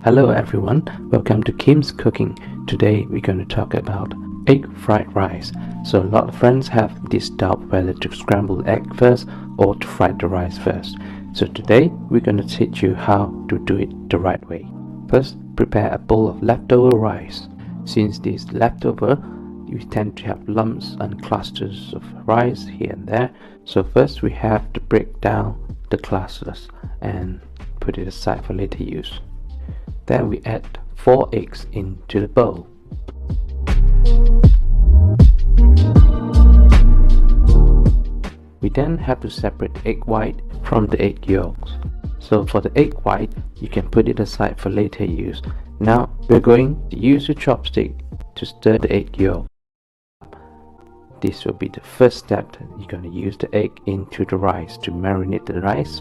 Hello everyone, welcome to Kim's Cooking. Today we're going to talk about egg fried rice. So a lot of friends have this doubt whether to scramble egg first or to fry the rice first. So today we're going to teach you how to do it the right way. First, prepare a bowl of leftover rice. Since this leftover, you tend to have lumps and clusters of rice here and there. So first we have to break down the clusters and put it aside for later use. Then we add 4 eggs into the bowl. We then have to separate the egg white from the egg yolks. So for the egg white, you can put it aside for later use. Now we're going to use a chopstick to stir the egg yolk. This will be the first step. You're going to use the egg into the rice to marinate the rice.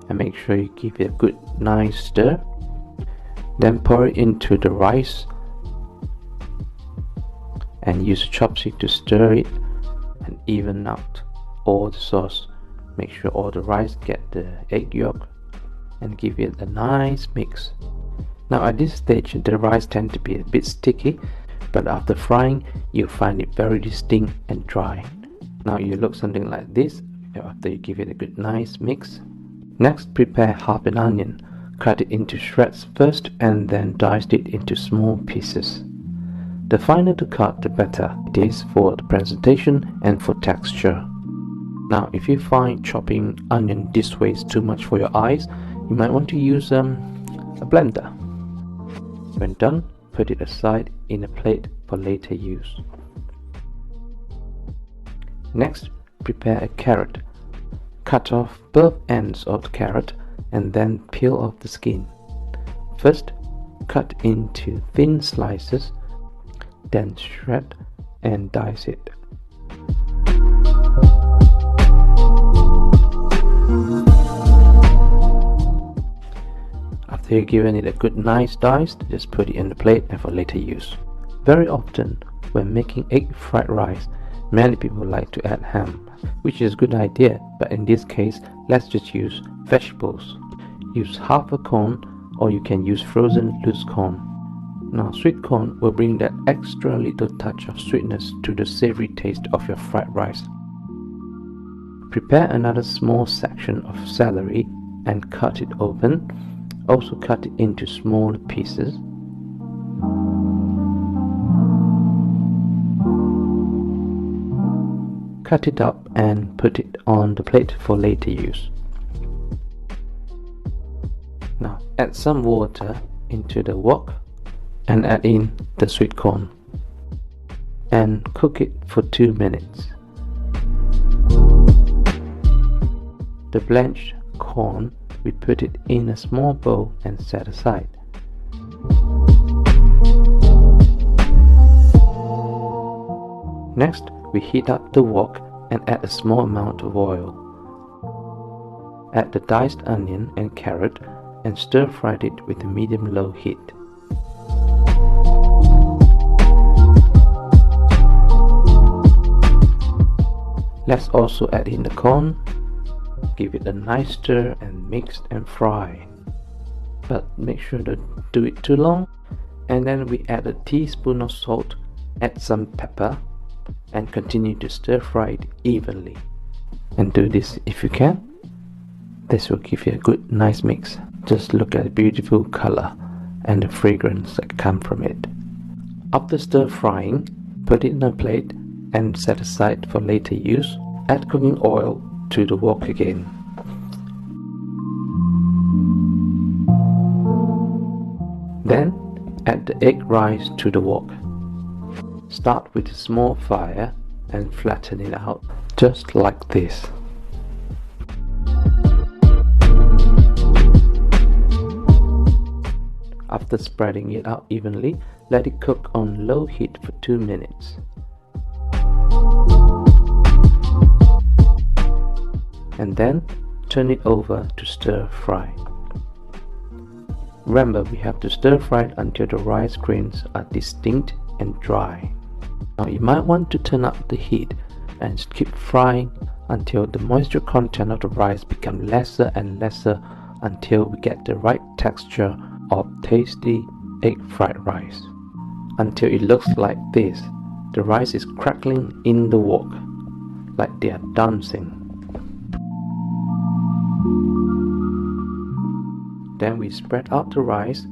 And make sure you give it a good nice stir. Then pour it into the rice and use a chopstick to stir it and even out all the sauce. Make sure all the rice get the egg yolk and give it a nice mix. Now at this stage the rice tends to be a bit sticky, but after frying you'll find it very distinct and dry. Now you look something like this after you give it a good nice mix. Next, prepare half an onion. Cut it into shreds first and then dice it into small pieces. The finer the cut, the better it is for the presentation and for texture. Now, if you find chopping onion this way is too much for your eyes, you might want to use a blender. When done, put it aside in a plate for later use. Next, prepare a carrot. Cut off both ends of the carrot and then peel off the skin. First, cut into thin slices, then shred and dice it. After you've given it a good nice dice, just put it in the plate and for later use. Very often, when making egg fried rice, many people like to add ham, which is a good idea, but in this case, let's just use vegetables. Use half a corn, or you can use frozen loose corn. Now, sweet corn will bring that extra little touch of sweetness to the savory taste of your fried rice. Prepare another small section of celery and cut it open. Also cut it into smaller pieces. Cut it up and put it on the plate for later use. Now add some water into the wok and add in the sweet corn and cook it for 2 minutes. The blanched corn, we put it in a small bowl and set aside. Next, we heat up the wok and add a small amount of oil. Add the diced onion and carrot and stir fry it with a medium-low heat. Let's also add in the corn. Give it a nice stir and mix and fry. But make sure to do it too long. And then we add a teaspoon of salt, add some pepper, and continue to stir fry it evenly. And do this if you can. This will give you a good nice mix. Just look at the beautiful color and the fragrance that come from it. After stir frying, put it in a plate and set aside for later use. Add cooking oil to the wok again. Then add the egg rice to the wok. Start with a small fire and flatten it out just like this. After spreading it out evenly, let it cook on low heat for 2 minutes. And then turn it over to stir fry. Remember, we have to stir fry it until the rice grains are distinct and dry. Now you might want to turn up the heat and keep frying until the moisture content of the rice becomes lesser and lesser until we get the right texture of tasty egg fried rice. Until it looks like this, the rice is crackling in the wok, like they are dancing. Then we spread out the rice,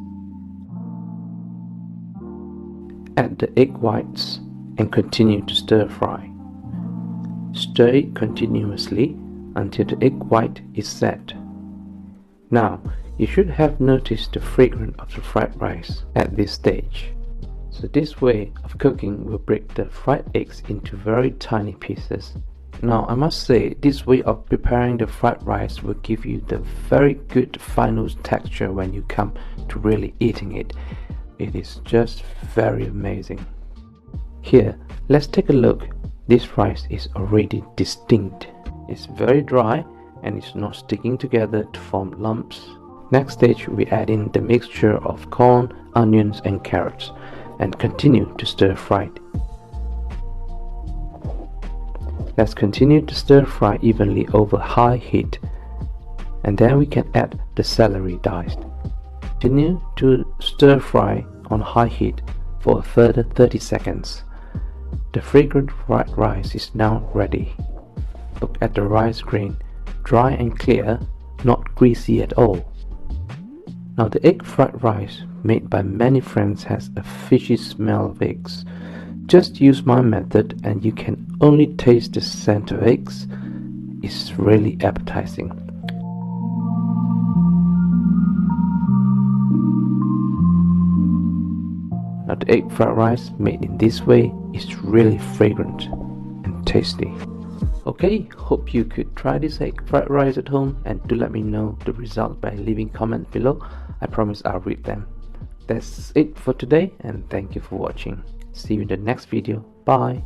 add the egg whites and continue to stir fry. Stir it continuously until the egg white is set. Now, you should have noticed the fragrance of the fried rice at this stage. So this way of cooking will break the fried eggs into very tiny pieces. Now I must say, this way of preparing the fried rice will give you the very good final texture when you come to really eating it. It is just very amazing. Here, let's take a look. This rice is already distinct. It's very dry and it's not sticking together to form lumps. Next stage, we add in the mixture of corn, onions and carrots and continue to stir fry. Let's continue to stir fry evenly over high heat, and then we can add the celery diced. Continue to stir fry on high heat for a further 30 seconds. The fragrant fried rice is now ready. Look at the rice grain, dry and clear, not greasy at all. Now the egg fried rice made by many friends has a fishy smell of eggs. Just use my method and you can only taste the scent of eggs. It's really appetizing. Now the egg fried rice made in this way is really fragrant and tasty. Okay, hope you could try this egg fried rice at home and do let me know the result by leaving comments below. I promise I'll read them. That's it for today and thank you for watching. See you in the next video. Bye.